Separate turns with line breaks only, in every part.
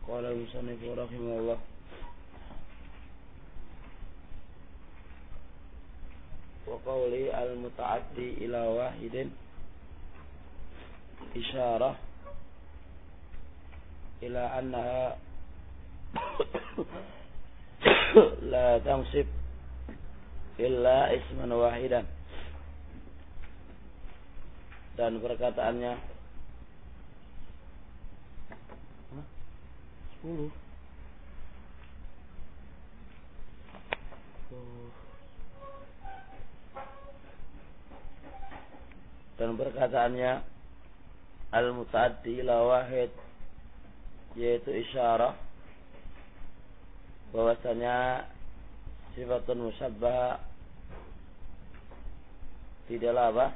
Qala al-musannif rahimahullah wa qawli al-muta'addi ila wahidin isyarah ila annaha la tansib illa isman wahidan, dan perkataannya 10 dan perkataannya al-muta'addi ila wahid, yaitu isyarah bahwasanya sifatun musyabbah tidaklah apa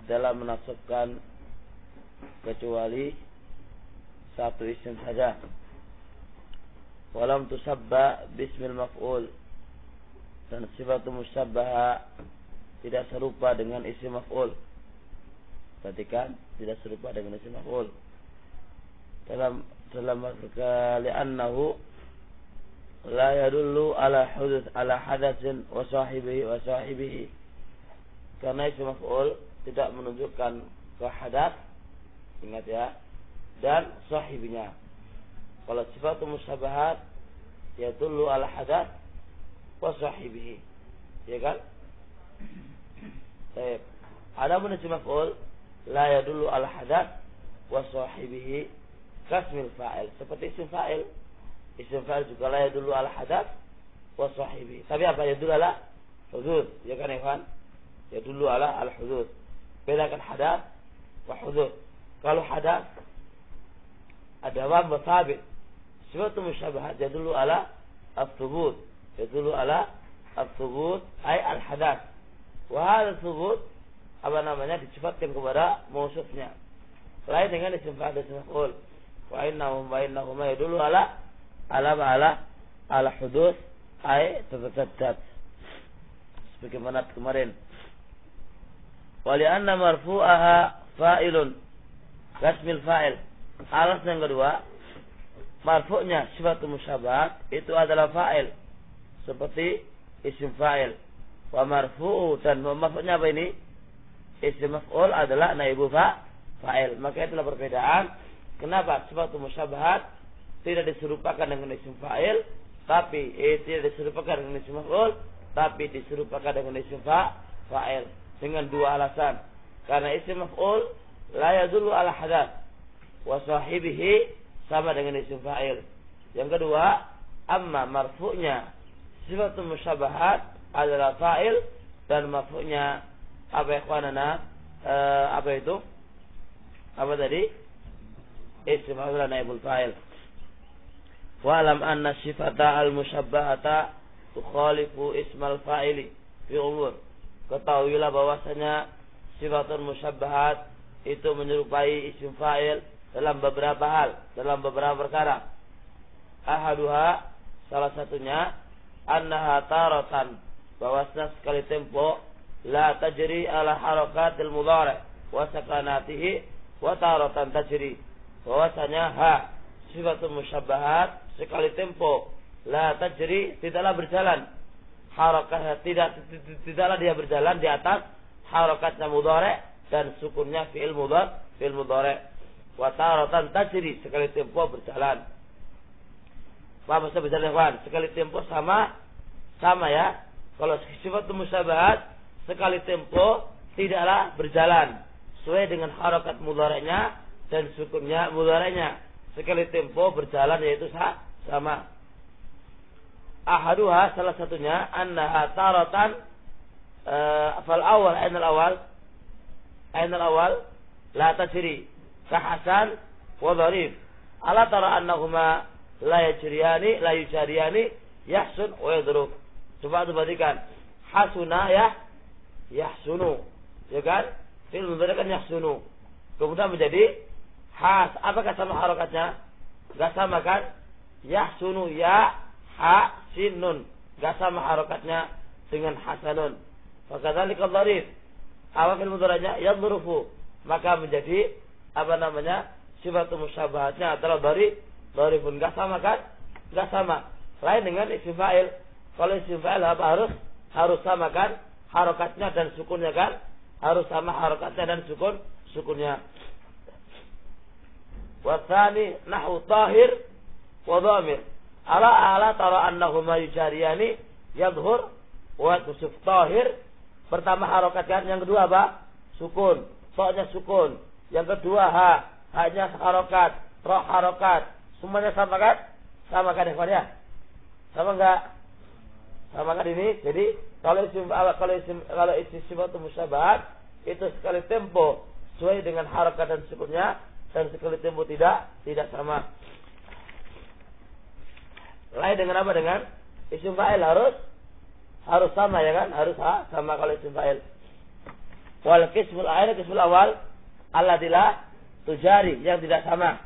dalam menasabkan kecuali satu isim saja. Walam tusabba bismil maf'ul, dan sifatun musyabbah tidak serupa dengan isim maf'ul. Perhatikan, tidak serupa dengan isim maf'ul. Dalam li'annahu la yadullu ala huduth ala hadatsin wa sahibihi, karena isim maf'ul tidak menunjukkan ke hadas, ingat ya, dan sahibinya. Kalau sifat musyabahat yadullu ala hadas wa sahibihi, ya kan? Baik. Adapun isim maf'ul la yadullu ala hadas wa sahibihi kasmil fa'il, seperti isim fa'il. Isim fa'il juga la yadullu ala hadas wa sahibihi. Tapi apa yadullu ala hudud, ya kan ikhwan? Yadullu ala al-hudud. Bedakan hadas wa hudud. Kalau hadas ada wab sabit, sifat musyabahat yadullu ala al-thubut, yadullu ala al-thubut ay al-hadas. Wa al-thubut apa namanya disifatkan kepada mausufnya. Lain dengan isim fa'il dan isim maf'ul. Wa innahuma yadullu ala hudud ay tataddad. Sebagaimana kemarin. Wa li'anna marfu'aha fa'ilun kasmil fa'il. Alas yang kedua, marfu'nya sifatun musyabahat itu adalah fa'il, seperti isim fa'il. Wa marfu'u, dan marfu'nya apa ini? Isim maf'ul adalah naibu fa'il. Maka itulah perbedaan kenapa sifatun musyabahat tidak diserupakan dengan isim fa'il, tapi tidak diserupakan dengan isim maf'ul, tapi diserupakan dengan isim fa'il, dengan dua alasan. Karena isim maf'ul la yadullu ala hadath wa sahibihi, sama dengan isim fa'il. Yang kedua, amma marfu'nya sifatun musyabahat adalah fa'il, dan marfu'nya apa ikhwanana, apa itu? Apa tadi? Isim adalah naibul fa'il. Wa alam anna sifata al-musyabbahata tukhalifu ismal fa'ili fi umur. Ketahuilah bahwasanya sifatun musyabbahat itu menyerupai isim fa'il dalam beberapa hal, dalam beberapa perkara. Ahaduha, salah satunya, annaha taratan, bahwasanya sekali tempo la tajri ala harakatil mudhari' wa sakanatihi wa taratan tajri, bahwasanya sifatun musyabbahat sekali tempo la tajri, tidaklah berjalan harakatnya, tidaklah dia berjalan di atas harakatnya mudhari' dan sukunnya fi'il mudhari'. Wa taratan tajri, sekali tempo berjalan. Apa maksudnya berjalan, kawan? Sekali tempo sama ya. Kalau sifat musyabahat sekali tempo tidaklah berjalan sesuai dengan harakat mudhari'nya dan sukunnya mudhari'nya. Sekali tempo berjalan, yaitu sama. Ahaduha, salah satunya, annaha taratan fal awal, ainal awal la tajri kahasan wa dharif. Ala tara annahuma la yujriyani yahsun wa yadrub. Coba perhatikan, hasuna yahsunu, ya kan? Fi'il mudhari' kan yahsunu, kemudian menjadi has. Apakah sama harakatnya? Enggak sama kan? Yahsunu ya ha sin nun, enggak sama harakatnya dengan hasanun. Fakadzalika dharif, awal fi'il mudhari'nya yadhrufu, maka menjadi apa namanya? Sifat musyabahatnya adalah dharif Daribun. Enggak sama kan? Enggak sama. Lain dengan isim fa'il. Kalau isim fa'il apa harus sama kan? Harokatnya dan sukunnya kan? Harus sama harokatnya dan sukunnya. Wa tsani nahwu tahir wa dhamir. Ala tara annahuma yujariyani yadhhur wa tusif tahir. Pertama harokat kan, yang kedua apa? Sukun. Soknya sukun. Yang kedua haknya harokat, roh harokat. Semuanya sama kan? Sama kan ya? Sama enggak? Sama kan ini? Jadi kalau isim sifat musyabahat itu sekali tempo sesuai dengan harokat dan sukunnya, dan sekali tempo tidak sama. Lain dengan apa? Dengan isim fa'il harus sama ya kan? Harus sama kalau isim fa'il. Wal qismul awal alladzila tujari, yang tidak sama.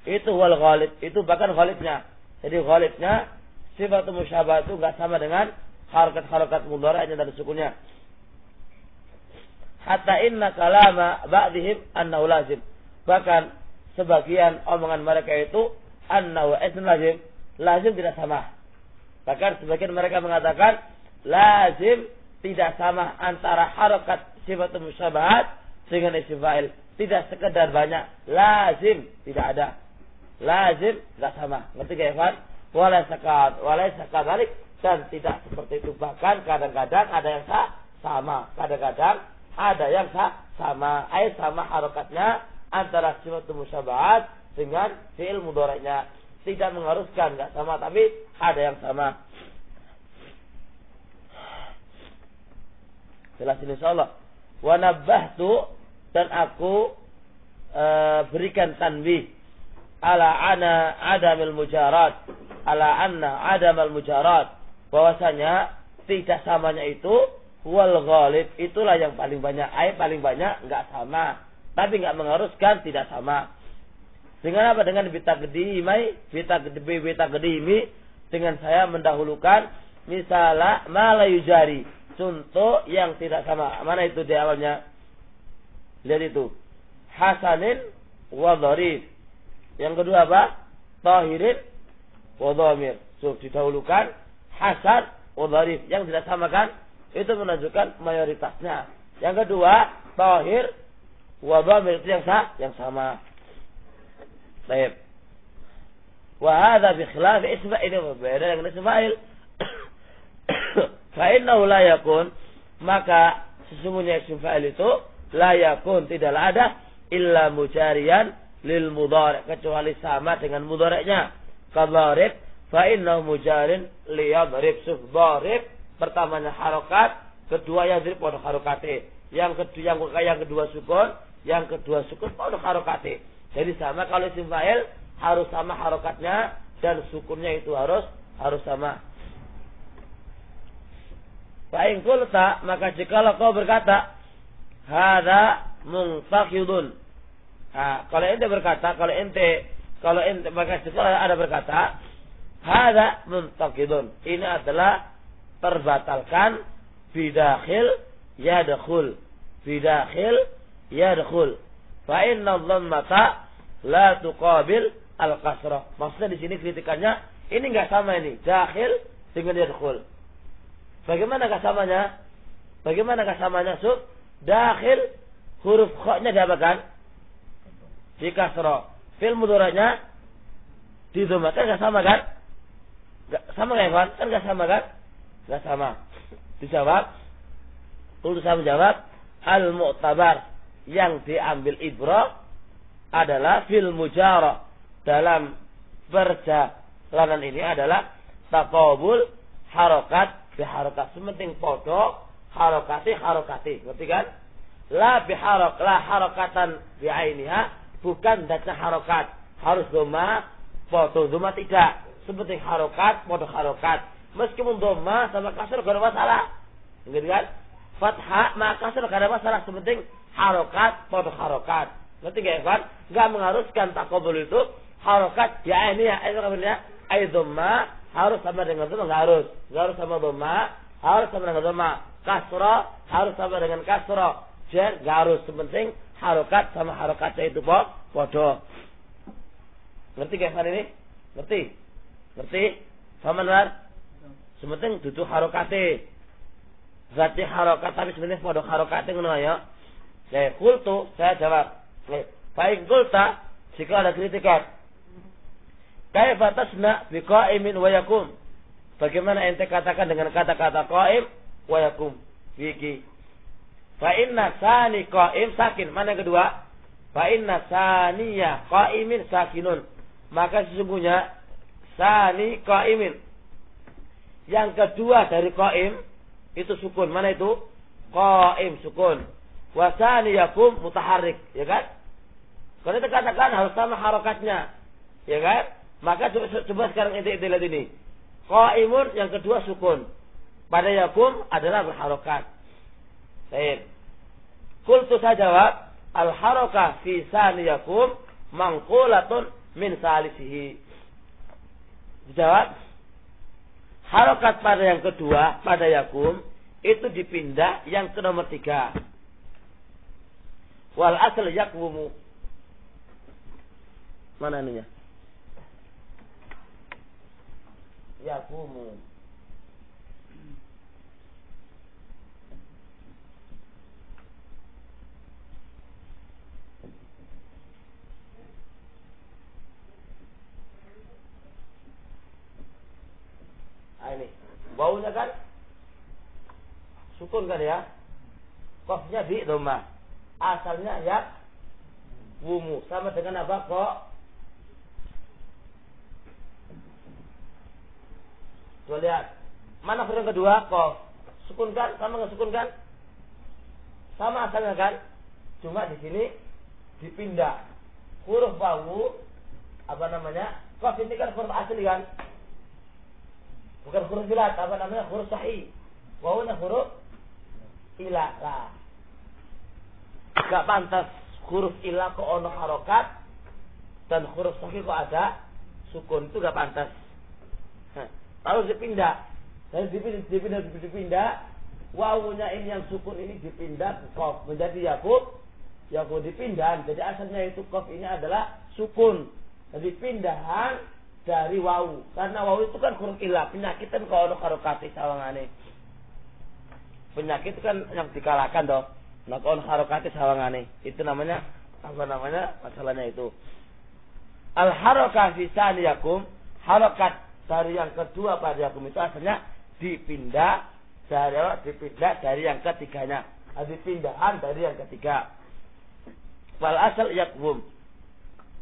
Itu wal ghalib, itu bahkan ghalibnya. Jadi ghalibnya sifat musyabah itu enggak sama dengan harakat-harakat mudhara'nya dan sukunnya. Hatta inna kalama ba'dihim annahu lazim. Bahkan sebagian omongan mereka itu annahu lazim tidak sama. Bahkan sebagian mereka mengatakan lazim tidak sama antara harakat sifat musyabahat dengan isim fa'il. Tidak sekedar banyak, lazim tidak ada. Lazim enggak sama. Ngerti enggak, Ikhwan? Walaysa kadzalik, dan tidak seperti itu. Bahkan kadang-kadang ada yang sama, kadang-kadang ada yang sama. Sama harokatnya antara sifat musyabahat dengan fi'il mudhari'nya. Tidak mengharuskan enggak sama, tapi ada yang sama. Jelas insyaallah. Wa nabbahtu, dan aku berikan tanbih ala anna adamal mujarad, bahwasanya tidak samanya itu wal ghalib, itulah yang paling banyak. Paling banyak enggak sama, tapi enggak mengharuskan tidak sama. Dengan apa? Dengan bitaqdimi, dengan saya mendahulukan misalah ma la yujari, contoh yang tidak sama. Mana itu di awalnya? Lihat itu. Hasanin wa dharif. Yang kedua apa? Tahirin wa dhamir. So, didahulukan hasan wa dharif. Yang tidak sama kan? Itu menunjukkan mayoritasnya. Yang kedua, tahir wa dhamir, itu yang sama. Baik. Wa hadha bi khilaf isma'il, berbeda dengan isma'il. Fa innahu la yakun, maka sesungguhnya isim fa'il itu la yakun, tidaklah ada illa mujariyan lil mudhari', kecuali sama dengan mudhari'nya. Kadharib fa innahu mujarin li yadrib, subdharib pertamanya harokat, kedua yadrib pada harokate. Yang kedua sukun, yang kedua sukun pada harokate. Jadi sama, kalau isim fa'il harus sama harokatnya dan sukunnya itu harus sama. Fa in qulta, maka jikalau kau berkata hadza muntaqidun. Kalau ente berkata, maka jikalau ada berkata hadza muntaqidun, ini adalah terbatalkan bidakhil yadkhul. Fa inna dhammata la tuqabil al-kasrah. Maksudnya di sini kritikannya ini enggak sama, ini dakhil dengan yadkhul. Bagaimana kesamanya? Sub? Dakhil huruf kha-nya diapakan? Di kasrah. Fi'il mudhari'nya di dhamma. Kan enggak sama kan? Enggak sama kan, Ikhwan? Kan enggak sama kan? Enggak sama. Dijawab. Untuk saya menjawab, al-mu'tabar, yang diambil ibrah adalah fil mujara, dalam perjalanan ini adalah taqabul harokat biharokat. Sementing podo harokati. Ngerti kan? La harokatan bi'ainiha, bukan datnya harokat. Harus doma, podo doma tidak. Sementing harokat, podo harokat. Meskipun doma sama kasar gak ada masalah. Ngerti kan? Fathah maka kasar gak ada masalah. Sementing harokat, podo harokat. Ngerti gak, Ikhwan? Gak mengharuskan taqabul itu harokat bi'ainiha. Ay doma harus sama dengan dhamma, enggak harus sama dhamma, harus sama dengan dhamma. Kasra harus sama dengan kasra. Jar enggak harus, sepenting harokat sama harokatnya itu podo. Ngerti gak ini? Ngerti? Paham benar? Sementing dudu harokate. Zati harokat tapi sebenarnya padha harokate ngono ya. Qultu, saya jawab. Baik qulta, jika ada kritikan. Kaifa tasna bi qa'imin wa yakum? Bagaimana ente katakan dengan kata-kata qa'im wa yakum? Wiki. Fa inna sani qa'im sakin. Mana yang kedua? Fa inna saniya qa'imin sakinun. Maka sesungguhnya sani qa'imin. Yang kedua dari qa'im itu sukun. Mana itu? Qa'im sukun. Wa sani yakum mutaharrik, ya kan? Kalau kita katakan harus sama harokatnya, ya kan? Maka coba sekarang ente lihat ini. Qa'imun yang kedua sukun. Pada yakum adalah berharokat. Baik. Qultu saya jawab, al-harokah fi sani yakum mangqulatun min salisihi. Jawab, harokat pada yang kedua, pada yakum, itu dipindah yang ke nomor 3. Wal asal yakwumu. Mana ininya? Yakumu. Ini baunya kan sukun kan ya, qafnya di dhamma, asalnya ya wumu, sama dengan apa kok? Coba lihat mana huruf yang kedua qaf, sukun kan, sama nggak sukun kan? Sama asalnya kan, cuma di sini dipindah huruf wawu, apa namanya, qaf ini kan huruf asli kan, bukan huruf ilah, apa namanya, huruf sahih. Wawunya huruf ilah lah. Gak pantas huruf ilah kok ono harokat dan huruf sahih kok ada sukun, itu gak pantas. Harus dipindah. Dan dipindah. Wawunya ini yang sukun ini dipindah ke qaf menjadi yakub. Yakub dipindah. Jadi asalnya itu qaf ini adalah sukun. Jadi pindahan dari wawu, karena wawu itu kan huruf ilah, penyakit kan kalau ada harokati sawangane. Penyakit kan yang dikalahkan dong. Nah kalau harokati sawangane, itu namanya apa namanya? Masalahnya itu. Al harokah fi sani yakum, harokat dari yang kedua pada yakum itu asalnya dipindah dari yang ketiganya. Dipindahan dari yang ketiga. Wal asal yakum.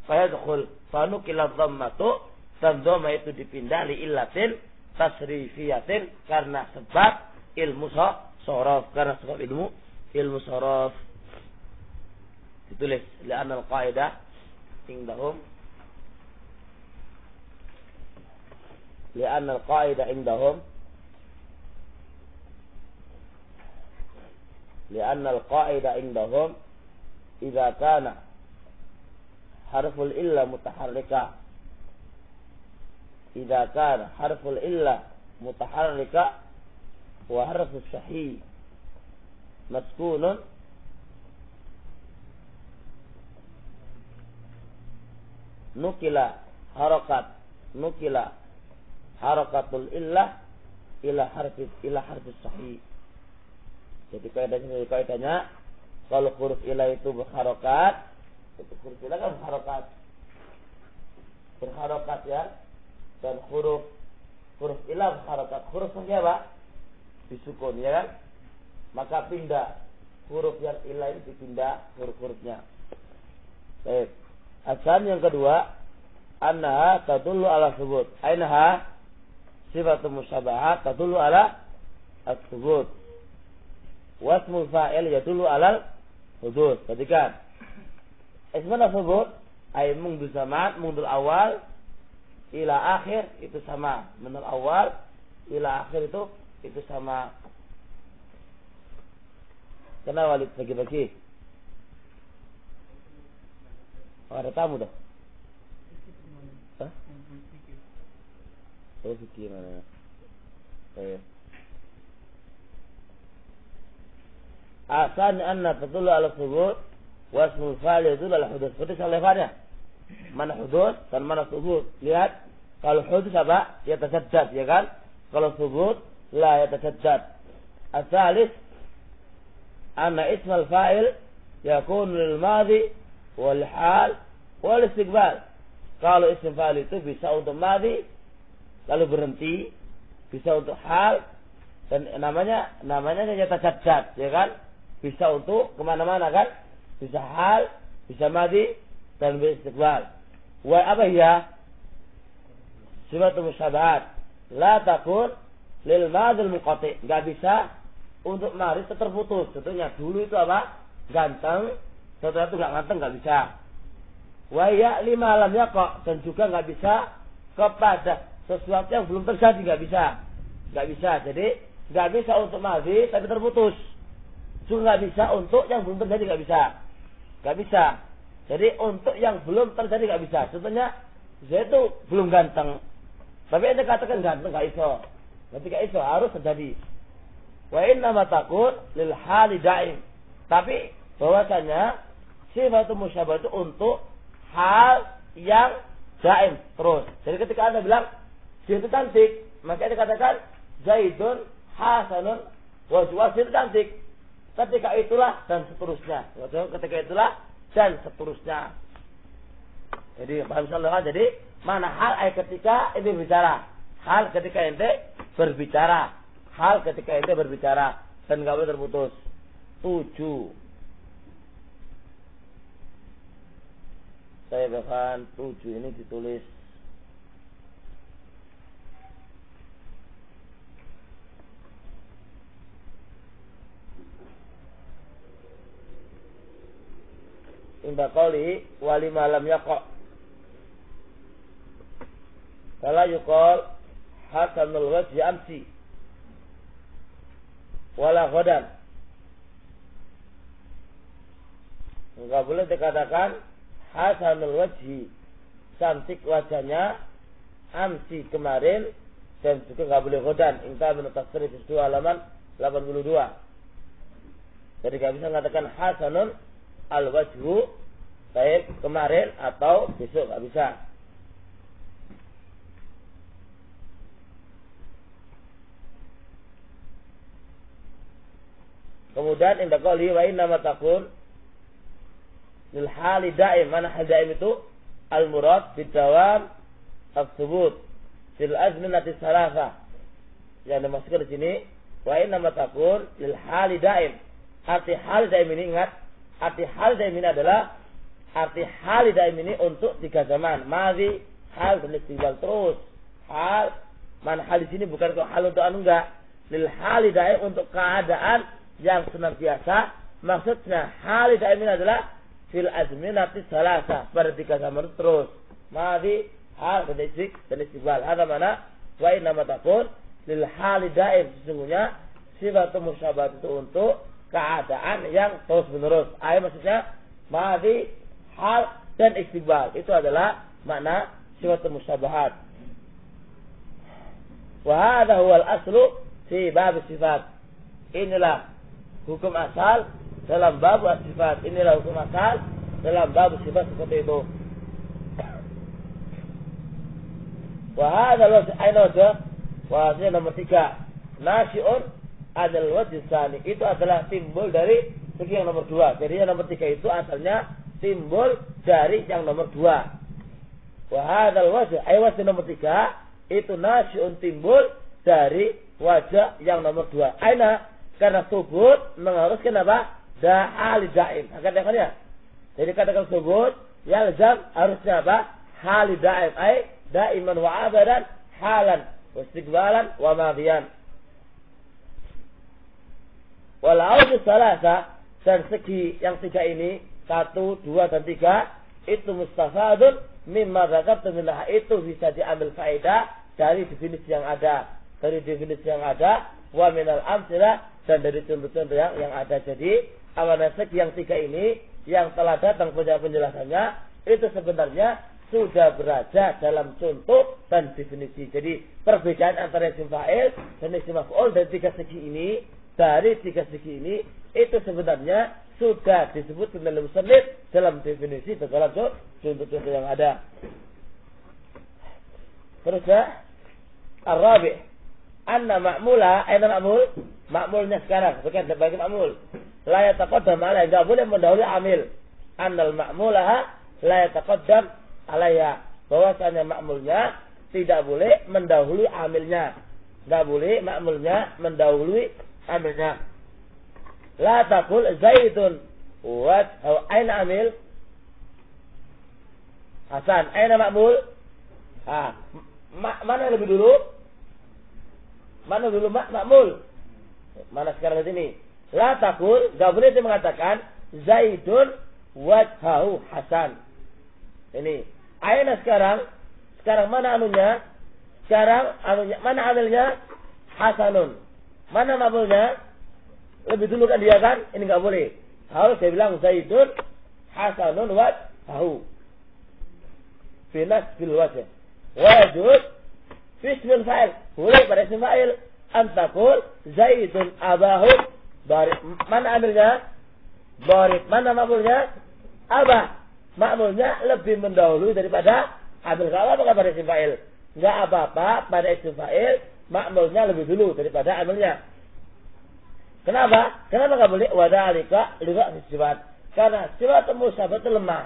Fayadkhul fanukila dhammatu. Dan dhamma itu dipindah li illatin tasrifiyatin, karena sebab ilmu sorof, karena sebab ilmu sorof. Ditulis li'anna al-qaidah indahum idza kana harful illa mutaharrika. إذا كان حرف الإلا متحركا وحرف الصحيح مسكون نقل حركة الإلا إلى حرف الصحيح. Jadi kaidahnya kalau huruf ilah itu berharokat, itu huruf ilah kan berharokat ya. Dan huruf ilah harokat, huruf sahih apa? Disukun, ya kan? Maka pindah huruf yang ilah ini dipindah huruf-hurufnya. Baik. Asan yang kedua, annaha tadullu ala thubut. Ainaha sifatun musyabahah tadullu ala as-thubut. Wasmul fa'il yadullu ala hudud. Perhatikan. Ismul thubut ay mungdu zaman, mungdul awal ila akhir itu sama. Menurut awal ila akhir itu sama. Kenapa Walid bagi-bagi? Oh, ada tamu dah. Hah? Oh, fikir mana? Asan anna tadullu ala thubut wasmul fa'il yadullu ala hudud. Seperti salafanya. Mana hudud dan mana thubut. Lihat Kalau hudus apa? Yatajaddad, ya kan? Kalau subut la yatajaddad. As-salis anna ismal fa'il yakun lil madhi wal hal wal istiqbal. Kalau isim fa'il itu bisa untuk madhi lalu berhenti, bisa untuk hal, dan namanya yatajaddad, ya kan? Bisa untuk kemana-mana kan? Bisa hal, bisa madhi, dan bisa istiqbal. Wa apa ya? Sifatul musyabahat la takun lil madhil muqati. Enggak bisa untuk madhi terputus. Contohnya dulu itu apa? Ganteng, setelah itu enggak ganteng, enggak bisa. Wa ya lima lam yaqa, dan juga enggak bisa kepada sesuatu yang belum terjadi, enggak bisa. Enggak bisa. Jadi enggak bisa untuk madhi tapi terputus. Juga enggak bisa untuk yang belum terjadi, enggak bisa. Enggak bisa. Jadi untuk yang belum terjadi enggak bisa. Contohnya saya itu belum ganteng. Tapi anda katakan ganteng, enggak iso. Ketika iso harus terjadi. Wa inna ma takun lil hali daim. Tapi bahwasanya sifatul musyabah itu untuk hal yang daim terus. Jadi ketika anda bilang dia itu cantik, maka anda katakan Zaidun hasanun wajhuhu itu cantik. Ketika itulah dan seterusnya. Ketika itulah dan seterusnya. Jadi paham salah. Jadi mana hal ketika ente bicara, hal ketika ente berbicara, hal ketika ente berbicara, dan enggak boleh terputus. 7. Saya bahkan 7 ini ditulis inda qawli wali malam yaqa. Fala yuqal hasanul wajhi amsi wala ghadan. Enggak boleh dikatakan hasanul wajhi, cantik wajahnya, amsi kemarin, dan juga enggak boleh ghadan. Inta min tafsir itu halaman 82. Jadi enggak bisa mengatakan hasanun al-wajhu baik kemarin atau besok, enggak bisa. Kemudian inda qali wa inna ma takun lil hali daim. Mana hal daim itu? Al murad bidawam as-subut fil azminati thalatha. Yang dimaksudkan di sini wa inna ma takun lil hali daim. Arti hal daim ini, ingat, arti hal daim ini adalah arti hal daim ini untuk 3 zaman. Madhi, hal, dan istiqbal terus. Hal, mana hal di sini bukan kok hal untuk anu, enggak. Lil hali daim untuk keadaan yang senantiasa. Maksudnya hal daim ini adalah fil azminati thalatha, pada 3 zaman terus. Madhi, hal, dan istiqbal. Ada mana? Wa inna ma takun lil hali daim. Sesungguhnya sifatul musyabahat itu untuk keadaan yang terus menerus. Maksudnya madhi, hal, dan istiqbal. Itu adalah makna sifatul musyabahat. Wa hadha huwal aslu fi bab sifat. Inilah hukum asal dalam bab sifat. Inilah hukum asal dalam bab sifat seperti itu. Wa hadha al-wajh wajh nomor 3. Nasyi'un adal wajh tsani. Itu adalah timbul dari segi yang nomor 2. Jadi yang nomor 3 itu asalnya timbul dari yang nomor 2. Wa hadzal wajh, wajh nomor 3 itu nasyi'un timbul dari wajah yang nomor 2. Aina karena subut mengharuskan apa? Hal daim. Akan ya. Jadi katakan subut yalzam harusnya apa? Hal daim. Daiman wa abadan, halan wa istiqbalan wa madhiyan. Walau salasa, dan segi yang 3 ini 1, 2, dan 3 itu mustafadun mimma dzakartu minha, itu bisa diambil faedah dari definisi yang ada, wa minal amsilah, dan dari contoh-contoh yang ada. Jadi amanah segi yang 3 ini yang telah datang penjelasannya itu sebenarnya sudah berada dalam contoh dan definisi. Jadi perbedaan antara isim fa'il dan isim maf'ul dari 3 segi ini, dari 3 segi ini itu sebenarnya sudah disebut oleh musannif dalam definisi dan dalam contoh-contoh yang ada. Terus ar-rabi' anna ma'mula aina ma'mul? Ma'mulnya sekarang sebagai ma'mul. La yataqaddam alaiha, enggak boleh mendahului amil. Annal ma'mulaha la yataqaddam alaiha. Bahwasanya ma'mulnya tidak boleh mendahului amilnya. Enggak boleh ma'mulnya mendahului amilnya. La taqul Zaidun wa aina amil? Hasan, aina ma'mul? Mana lebih dulu? Mana dulu ma'mul? Mana sekarang di sini? La taqul, enggak boleh dia mengatakan Zaidun wajhahu Hasan. Ini. Aina sekarang? Sekarang mana anunya? Sekarang anunya mana amilnya? Hasanun. Mana ma'mulnya? Lebih dulu kan dia kan? Ini enggak boleh. Harus saya bilang Zaidun Hasanun wajhahu. Fi nasbil wajh. Wajud fi ismil fa'il. Boleh pada ismil fa'il. Antakul Zaidun abahu Darib. Mana amilnya? Darib. Mana ma'mulnya? Abah. Ma'mulnya lebih mendahului daripada amil. Kalau apa pada isim fa'il? Enggak apa-apa pada isim fa'il ma'mulnya lebih dulu daripada amilnya. Kenapa? Kenapa enggak boleh? Wadhalika liga sifat. Karena sifat musyabbah itu lemah.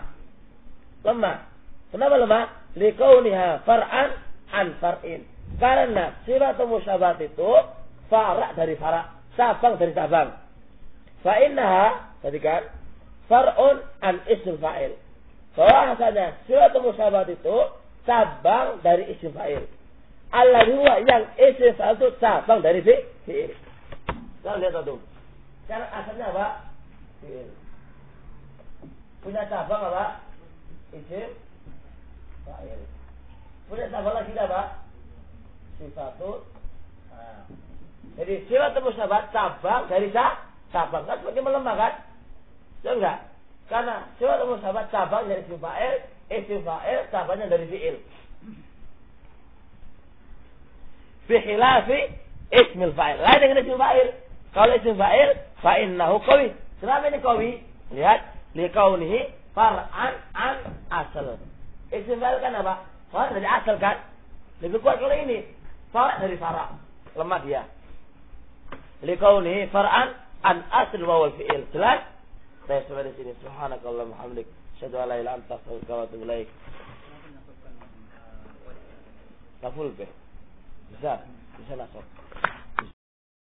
Kenapa lemah? Likauniha far'an an far'in. Karena sifat musyabbah itu fara' dari fara', cabang dari cabang. Fa innaha, tadi kan, far'un an ism fa'il. Bahwasanya sifat musyabbah itu cabang dari isim fa'il. Alladhi huwa yang isim fa'il itu cabang dari fi'il. Kita lihat tuh. Cara asalnya apa? Fi'il. Punya cabang apa? Isim fa'il. Punya cabang lagi apa? Sifatun. Jadi sifat musyabbah cabang dari cabang kan seperti melemah kan? Ya enggak? Karena sifat musyabbah cabang dari isim fa'il cabangnya dari fi'il. Fi khilafi ismil fa'il. Lain dengan isim fa'il. Kalau isim fa'il fa innahu qawi. Kenapa ini qawi? Lihat, liqaunihi far'an an asal. Isim fa'il kan apa? Far' dari asal kan? Lebih kuat kalau ini. Far' dari fara'. Lemah dia. Liqaunihi far'an an asl wa wal fi'il. Jelas? Saya sampai di sini. Subhanakallahumma wa bihamdik, asyhadu an la ilaha illa anta, astaghfiruka wa atubu ilaik. Kaful be. Bisa nasab.